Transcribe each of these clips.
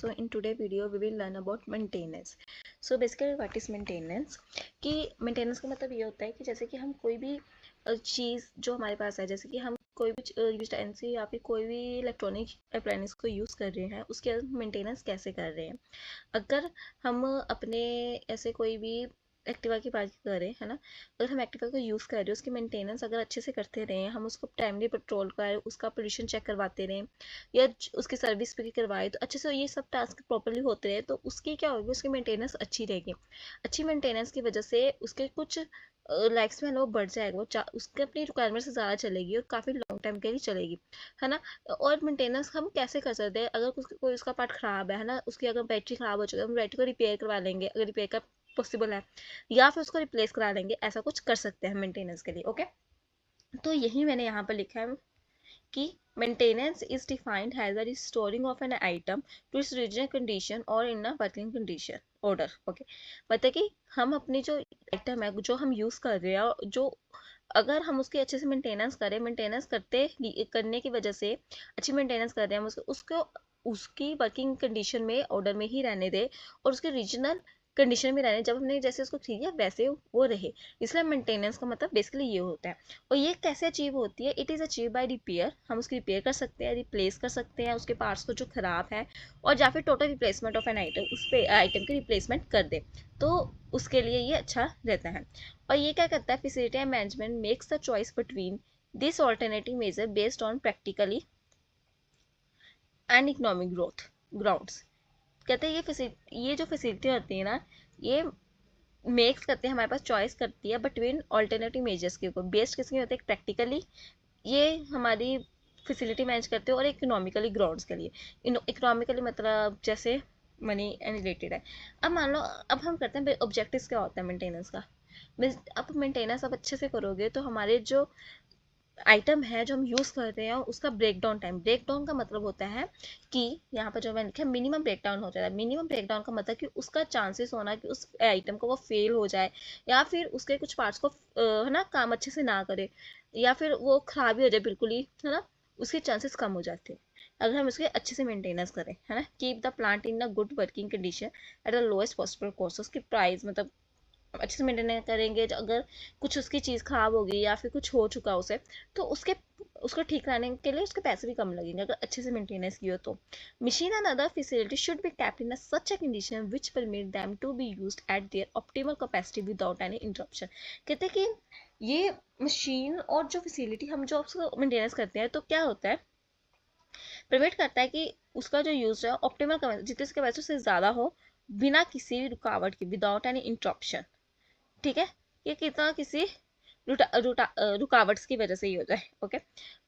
So in today video we will learn about maintenance. So basically what is maintenance? कि maintenance का मतलब ये होता है कि जैसे कि हम कोई भी चीज़ जो हमारे पास है, जैसे कि हम कोई भी यूटेंसिल या फिर कोई भी इलेक्ट्रॉनिक अप्लायंस को यूज़ कर रहे हैं, उसके मेंटेनेंस कैसे कर रहे हैं। अगर हम अपने ऐसे कोई भी एक्टिवा की बात करें, है ना, अगर हम एक्टिवा को यूज़ कर रहे हैं, उसकी मेंटेनेंस अगर अच्छे से करते रहें, हम उसको टाइमली पेट्रोल का उसका पोल्यूशन चेक करवाते रहें या उसकी सर्विस भी करवाए, तो अच्छे से ये सब टास्क प्रॉपरली होते रहे, तो उसकी क्या होगी, उसकी मेंटेनेंस अच्छी रहेगी। अच्छी मेंटेनेंस की वजह से उसके कुछ लाइफ स्पैन वो बढ़ जाएगा, वो उसके अपनी रिक्वायरमेंट से ज़्यादा चलेगी और काफ़ी लॉन्ग टाइम के लिए चलेगी, है ना। और मेंटेनेंस हम कैसे कर सकते हैं, अगर कोई उसका पार्ट ख़राब है ना, उसकी अगर बैटरी ख़राब हो चुकी है, हम बैटरी को रिपेयर करवा लेंगे अगर रिपेयर का पॉसिबल है, या फिर उसको रिप्लेस करा लेंगे, ऐसा कुछ कर सकते हैं मेंटेनेंस के लिए। ओके, तो यही मैंने यहाँ पर लिखा है कि maintenance is defined as the restoring of an item to its original condition और in a working condition order. Okay, मतलब कि हम अपनी जो आइटम है जो हम यूज़ कर रहे हैं, जो अगर हम उसकी अच्छे से मेंटेनेंस करें, मेंटेनेंस करने की वजह से अच्छी मेंटेनेंस कर रहे हैं, हम उसको उसकी वर्किंग कंडीशन में ऑर्डर में ही रहने दें और उसके रीजनल कंडीशन में रहने, जब हमने जैसे उसको खरीदा वैसे वो रहे। इसलिए मेंटेनेंस का मतलब बेसिकली ये होता है। और ये कैसे अचीव होती है? It is achieve by repair. हम उसकी रिपेयर कर सकते हैं, रिप्लेस कर सकते हैं उसके पार्ट्स को जो ख़राब है, और या फिर total replacement of an item, उस पे आइटम की रिप्लेसमेंट कर दे, तो उसके लिए ये अच्छा रहता है। और ये क्या करता है, facility management makes the choice between this alternative measure based on practically and economic growth grounds. कहते हैं ये जो फैसिलिटी होती है ना, ये मेक्स करते हैं, हमारे पास चॉइस करती है बिटवीन ऑल्टरनेटिव मेजर्स के ऊपर, बेस्ड किसके होते हैं, प्रैक्टिकली ये हमारी फैसिलिटी मैनेज करते हैं, और इकोनॉमिकली ग्राउंड्स के लिए। इकोनॉमिकली मतलब जैसे मनी एंड रिलेटेड है। अब मान लो, अब हम करते हैं ऑब्जेक्टिव्स क्या होता है मेंटेनेंस का। अब मेंटेनेंस आप अच्छे से करोगे तो हमारे जो आइटम है जो हम यूज़ कर रहे हैं उसका breakdown time, breakdown का मतलब होता है कि यहाँ पर जो मैंने लिखा है मिनिमम ब्रेक डाउन हो जाता है। मिनिमम ब्रेक डाउन का मतलब कि उसका चांसेस होना कि उस आइटम को वो फेल हो जाए, या फिर उसके कुछ पार्ट्स को है ना काम अच्छे से ना करे, या फिर वो खराब ही हो जाए बिल्कुल ही, है ना, उसके चांसेस कम हो जाते हैं अगर हम उसके अच्छे से मेंटेनेंस करें, है ना। Keep the plant in a good working condition at the lowest possible cost. उसकी प्राइस मतलब अच्छे से मेंटेन करेंगे, अगर कुछ उसकी चीज़ खराब हो गई या फिर कुछ हो चुका उसे, तो उसको ठीक कराने के लिए उसके पैसे भी कम लगेंगे अगर अच्छे से मेंटेनेंस की हो तो। Machine and other facility should be kept in such a condition which permit them to be used at their optimal capacity without any interruption. कहते हैं कि ये मशीन और जो फैसिलिटी हम जो उसको मेंटेनेंस करते हैं, तो क्या होता है, परमिट करता है कि उसका जो यूज है ऑप्टिमल जितने उसके पैसे से ज़्यादा हो, बिना किसी भी रुकावट के, विदाउट एनी इंटरप्शन। ठीक है, ये कितना किसी रुकावट्स की वजह से ही हो जाए। ओके,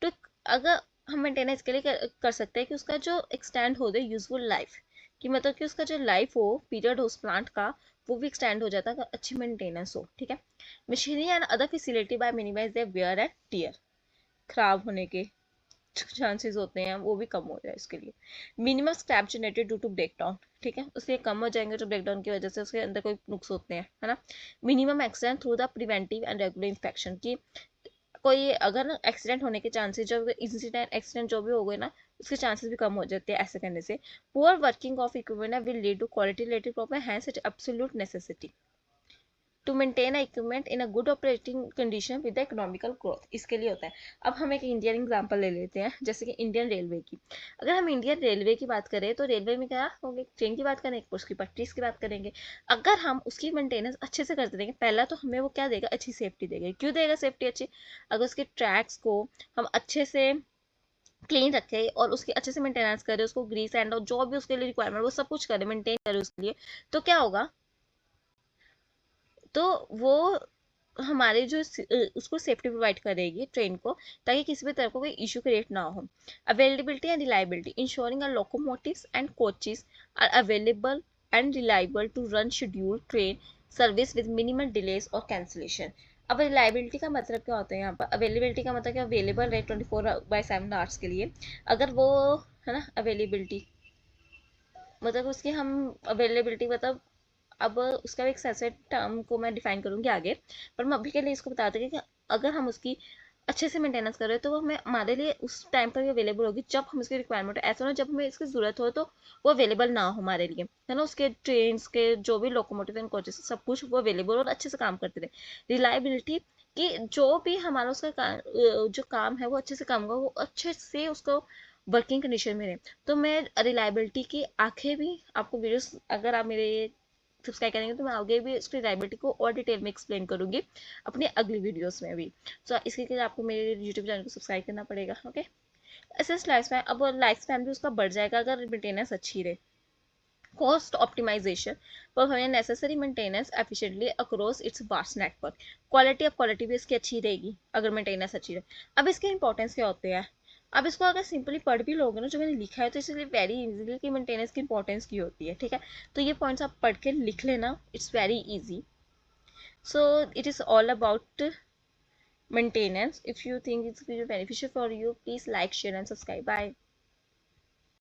तो अगर हम मेंटेनेंस के लिए कर सकते हैं कि उसका जो एक्सटेंड हो जाए यूजफुल लाइफ, कि मतलब कि उसका जो लाइफ हो, पीरियड हो उस प्लांट का, वो भी एक्सटेंड हो जाता है अगर अच्छी मेंटेनेंस हो। ठीक है, machinery and other facility by minimize the wear and tear, खराब होने के चांसेस होते हैं वो भी कम हो जाए इसके लिए। Minimum scrap generated due to breakdown, ठीक है, उसके कम हो जाएंगे जो ब्रेक डाउन की वजह से उसके अंदर कोई नुक्स होते हैं, है ना। Minimum accident through the preventive and regular inspection, की कोई अगर एक्सीडेंट होने के चांसेस, जो इंसिडेंट एक्सीडेंट जो भी हो गए ना, उसके चांसेस भी कम हो जाते हैं ऐसे करने से। Poor working of equipment will lead to quality related problem, hence it absolute necessity to maintain equipment in a good operating condition with economical growth. इसके लिए होता है। अब हम एक इंडियन एग्जांपल ले लेते हैं, जैसे कि इंडियन रेलवे की। अगर हम इंडियन रेलवे की बात करें तो रेलवे में क्या होगी, ट्रेन की बात करें, उसकी पटरी की बात करेंगे। अगर हम उसकी मेंटेनेंस अच्छे से करते रहेंगे, पहला तो हमें वो क्या देगा, अच्छी सेफ्टी देगा। क्यों देगा सेफ्टी अच्छी? अगर उसके ट्रैक्स को हम अच्छे से क्लीन रखें और उसकी अच्छे से मेंटेनेंस करें, उसको ग्रीस एंड और जो भी उसके लिए रिक्वायरमेंट वो सब कुछ करें, मेंटेन करें उसके लिए, तो क्या होगा, तो वो हमारे जो उसको सेफ्टी प्रोवाइड करेगी ट्रेन को, ताकि किसी भी तरह का कोई इशू क्रिएट ना हो। Availability and reliability, ensuring our locomotives and coaches are available and reliable to run schedule train service with minimal delays और कैंसिलेशन। अब रिलायबिलिटी का मतलब क्या होता है यहाँ पर, अवेलेबिलिटी का मतलब क्या, अवेलेबल रहे 24/7 आवर्स के लिए। अगर वो, है ना, अवेलेबिलिटी मतलब उसकी हम अवेलेबिलिटी मतलब, अब उसका एक सेट टर्म को मैं डिफाइन करूंगी आगे, पर मैं अभी के लिए इसको बता दूंगी कि अगर हम उसकी अच्छे से मेंटेनेंस कर रहे हो तो वो हमें हमारे लिए उस टाइम पर भी अवेलेबल होगी जब हम इसकी रिक्वायरमेंट हो। ऐसा ना जब हमें इसकी ज़रूरत हो तो वो अवेलेबल ना हो हमारे लिए, है ना। उसके ट्रेन के जो भी लोकोमोटिव एंड कोचेस सब कुछ वो अवेलेबल और अच्छे से काम करते रहे। रिलायबिलिटी कि जो भी हमारा उसका जो काम है वो अच्छे से काम होगा, वो अच्छे से उसको वर्किंग कंडीशन में रहे। तो मैं रिलायबिलिटी की आंखें भी आपको वीडियोस, अगर आप मेरे सब्सक्राइब करेंगे तो मैं आगे भी इसकी रिलायबिलिटी को और डिटेल में एक्सप्लेन करूंगी अपनी अगली वीडियोस में भी। सो इसके लिए आपको मेरे यूट्यूब चैनल को सब्सक्राइब करना पड़ेगा, ओके। ऐसे लाइफ स्पैन, अब लाइफ स्पैन भी उसका बढ़ जाएगा अगर मेंटेनेंस अच्छी रहे। Cost optimization, performance necessary maintenance efficiently across its vast network. Quality of quality भी इसकी अच्छी रहेगी अगर मेंटेनेंस अच्छी रहे। अब इसके इंपॉर्टेंस क्या होते हैं, अब इसको अगर सिंपली पढ़ भी लोगे ना जो मैंने लिखा है तो इसलिए वेरी इजीली कि मेंटेनेंस की इंपॉर्टेंस की होती है, ठीक है। तो ये पॉइंट्स आप पढ़ के लिख लेना, it's very easy. So it is all about maintenance. If you think it's beneficial for you, please like, share and subscribe. Bye.